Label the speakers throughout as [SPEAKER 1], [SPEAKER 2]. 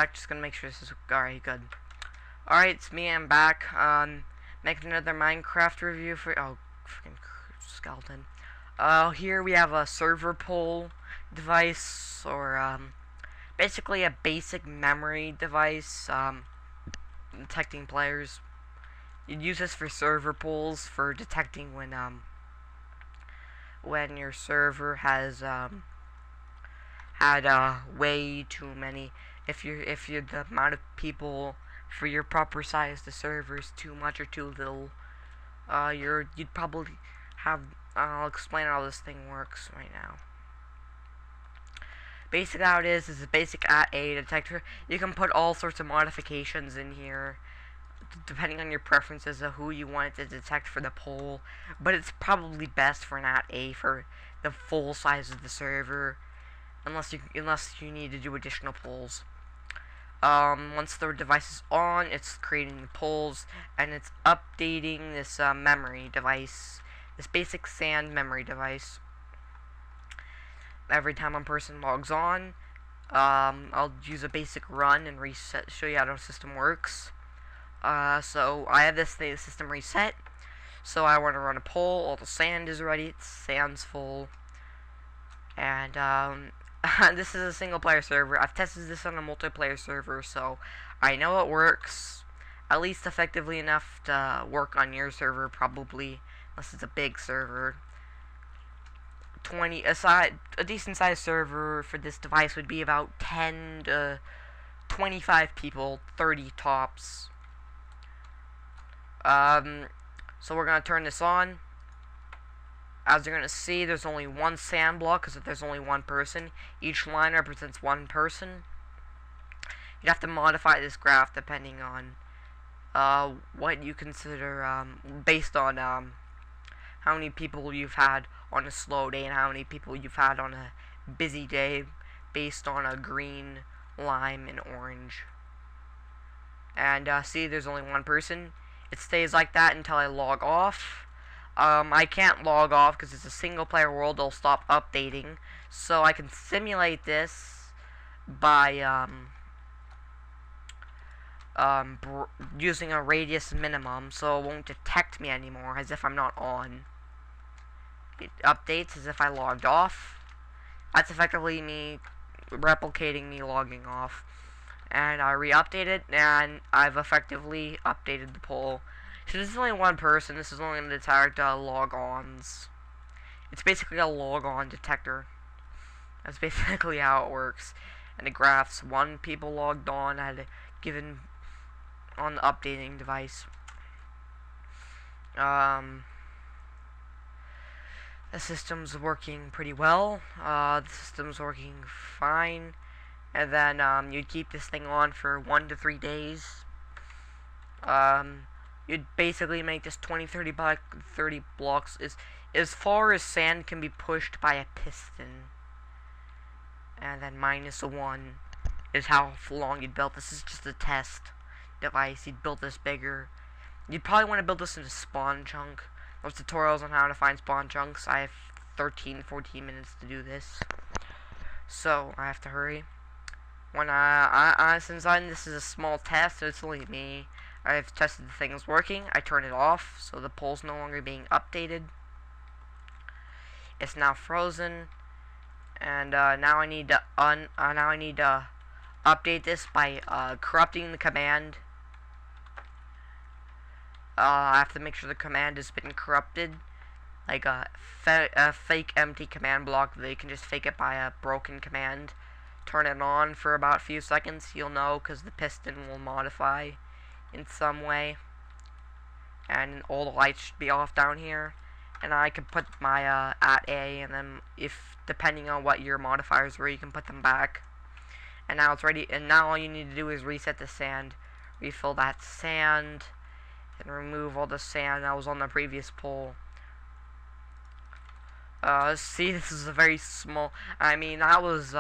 [SPEAKER 1] back. Just gonna make sure this is alright. Good. Alright, it's me. I'm back. Making another Minecraft review for. Oh, freaking skeleton. Here we have a server pull device, or basically a basic memory device. Detecting players. You'd use this for server pulls for detecting when your server has had way too many. If you're the amount of people for your proper size, the server is too much or too little. You'd probably have. I'll explain how this thing works right now. Basically, how it is a basic at-A detector. You can put all sorts of modifications in here, depending on your preferences of who you want it to detect for the poll. But it's probably best for an at-A for the full size of the server, unless you need to do additional polls. Once the device is on, it's creating the polls, and it's updating this memory device, this basic sand memory device. Every time one person logs on, I'll use a basic run and reset, show you how the system works. So I have this system reset, so I want to run a poll. All the sand is ready, it's sand's full, and this is a single player server. I've tested this on a multiplayer server, so I know it works at least effectively enough to work on your server, probably, unless it's a big server. A decent sized server for this device would be about 10 to 25 people, 30 tops. So we're gonna turn this on. As you're gonna see, there's only one sand block because there's only one person. Each line represents one person. You'd have to modify this graph depending on what you consider, based on how many people you've had on a slow day and how many people you've had on a busy day, based on a green, lime, and orange. And see, there's only one person. It stays like that until I log off. I can't log off because it's a single player world. It'll stop updating, so I can simulate this by using a radius minimum, so it won't detect me anymore as if I'm not on. It updates as if I logged off. That's effectively me replicating me logging off. And I re-update it, and I've effectively updated the poll. So this is only one person. This is only going to detect log-ons. It's basically a log-on detector. That's basically how it works. And the graphs, one people logged on had given on the updating device. The system's working pretty well. The system's working fine. And then you'd keep this thing on for 1 to 3 days. You'd basically make this 20-30 by 30 blocks as far as sand can be pushed by a piston. And then -1 is how long you'd build. This is just a test device. You'd build this bigger. You'd probably want to build this in a spawn chunk. There's tutorials on how to find spawn chunks. I have 13-14 minutes to do this, so I have to hurry. When since this is a small test, it's only me. I've tested the thing's working. I turn it off, so the poll's no longer being updated. It's now frozen, and now I need to update this by corrupting the command. I have to make sure the command has been corrupted, like a fake empty command block. They can just fake it by a broken command. Turn it on for about a few seconds. You'll know because the piston will modify in some way, and all the lights should be off down here. And I can put my at-A, and then if depending on what your modifiers were, you can put them back. And now it's ready. And now all you need to do is reset the sand, refill that sand, and remove all the sand that was on the previous poll. See, this is a very small. I mean, that was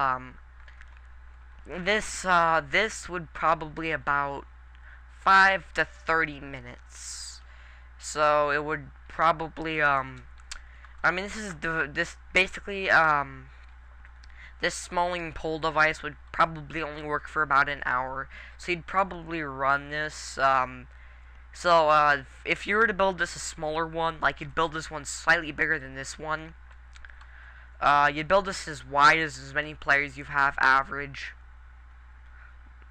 [SPEAKER 1] this would probably about 5 to 30 minutes. So it would probably I mean, this basically This smalling pole device would probably only work for about an hour, so you'd probably run this. If you were to build this a smaller one, like you'd build this one slightly bigger than this one, you'd build this as wide as many players you have average.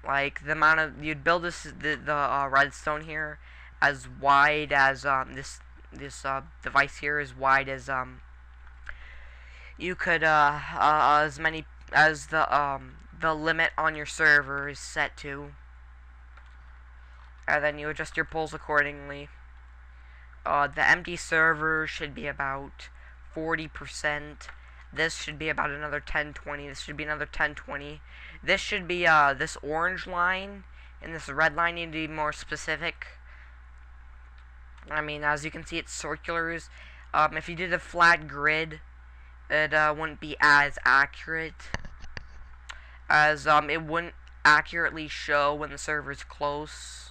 [SPEAKER 1] Like the amount of you'd build the redstone here as wide as this device here, as wide as you could as many as the limit on your server is set to, and then you adjust your poles accordingly. The empty server should be about 40%. This should be about another 10-20. This should be another 10-20. This should be this orange line, and this red line need to be more specific. I mean, as you can see, it's circulars. If you did a flat grid, it wouldn't be as accurate, as it wouldn't accurately show when the server's close.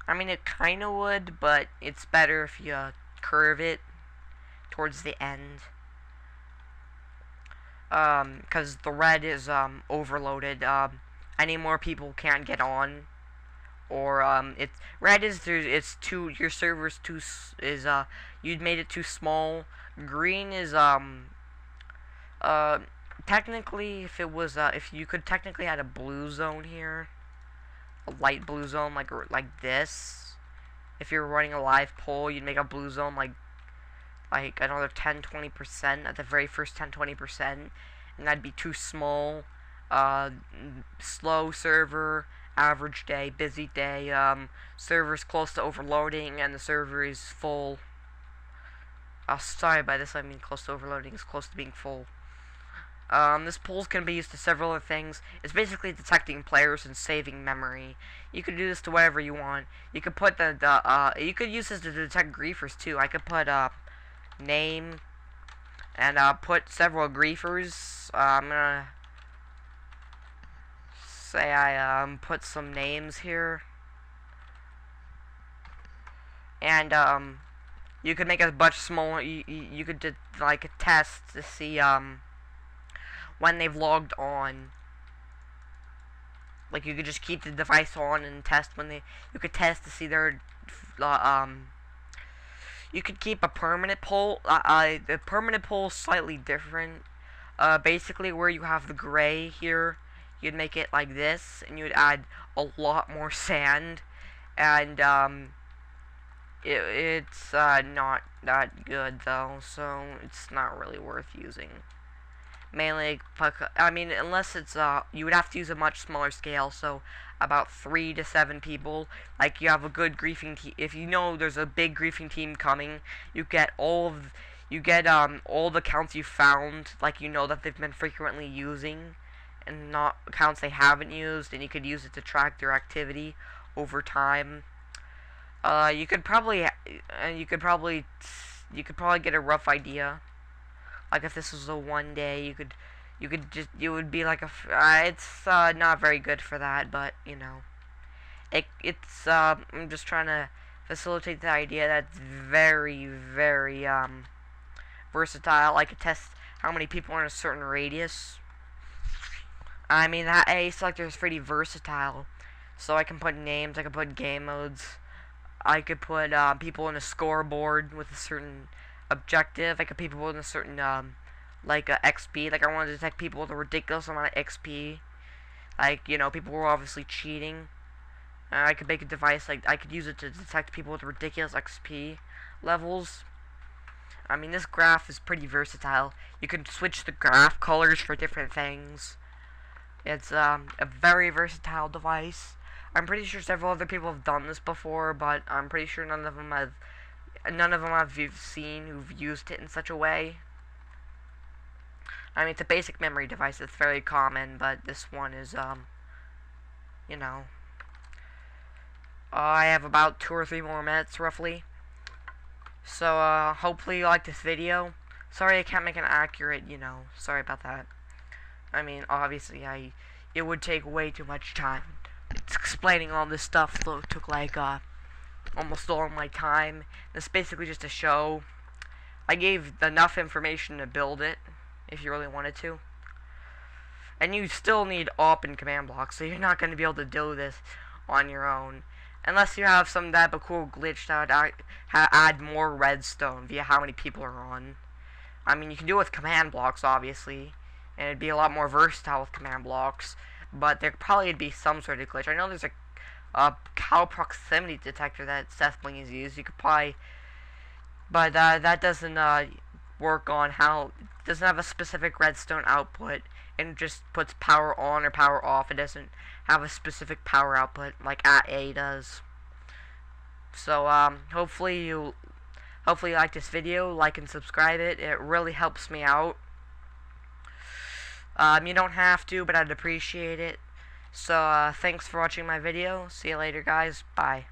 [SPEAKER 1] I mean, it kind of would, but it's better if you curve it towards the end. Because the red is overloaded. Any more people can't get on, or it's red is your server's you'd made it too small. Green is technically, if you could technically add a blue zone here, a light blue zone like this. If you're running a live poll, you'd make a blue zone like another 10-20% at the very first 10-20%, and that'd be too small. Slow server, average day, busy day, server's close to overloading, and the server is full. Sorry, by this I mean close to overloading is close to being full. This poll can be used to several other things. It's basically detecting players and saving memory. You could do this to whatever you want. You could put you could use this to detect griefers too. I could put name and put several griefers. I'm gonna say I put some names here, and you could make it much smaller. You could do like a test to see when they've logged on. Like you could just keep the device on and test when you could test to see their you could keep a permanent poll. The permanent poll is slightly different. Basically, where you have the gray here, you'd make it like this, and you'd add a lot more sand, and it's not that good though, so it's not really worth using. Mainly, I mean, unless it's you would have to use a much smaller scale, so about 3 to 7 people. Like you have a good griefing team. If you know there's a big griefing team coming, you get all the accounts you found, like you know that they've been frequently using, and not accounts they haven't used, and you could use it to track their activity over time. You could probably get a rough idea. Like if this was a 1 day, you would be like it's not very good for that, but you know, I'm just trying to facilitate the idea that's very, very versatile. I could test how many people are in a certain radius. I mean, that A selector is pretty versatile, so I can put names, I can put game modes, I could put people in a scoreboard with a certain objective. I could put people in a certain XP. Like I want to detect people with a ridiculous amount of XP. Like, you know, people were obviously cheating. I could make a device I could use it to detect people with ridiculous XP levels. I mean, this graph is pretty versatile. You can switch the graph colors for different things. It's a very versatile device. I'm pretty sure several other people have done this before, but I'm pretty sure none of them I've seen who've used it in such a way. I mean, it's a basic memory device. It's very common, but this one is, you know. I have about 2 or 3 more minutes, roughly. So, hopefully you like this video. Sorry I can't make an accurate, you know, sorry about that. I mean, obviously, it would take way too much time. Explaining all this stuff took like, almost all my time. It's basically just a show. I gave enough information to build it, if you really wanted to. And you still need AWP and command block, so you're not going to be able to do this on your own. Unless you have some type of cool glitch that would add more redstone via how many people are on. I mean, you can do it with command blocks, obviously, and it'd be a lot more versatile with command blocks, but there probably would be some sort of glitch. I know there's a cow proximity detector that SethBling's used. You could probably, but that doesn't work on how, it doesn't have a specific redstone output, and it just puts power on or power off. It doesn't have a specific power output like A does. So hopefully you like this video, like and subscribe it. It really helps me out. You don't have to, but I'd appreciate it. So thanks for watching my video. See you later, guys. Bye.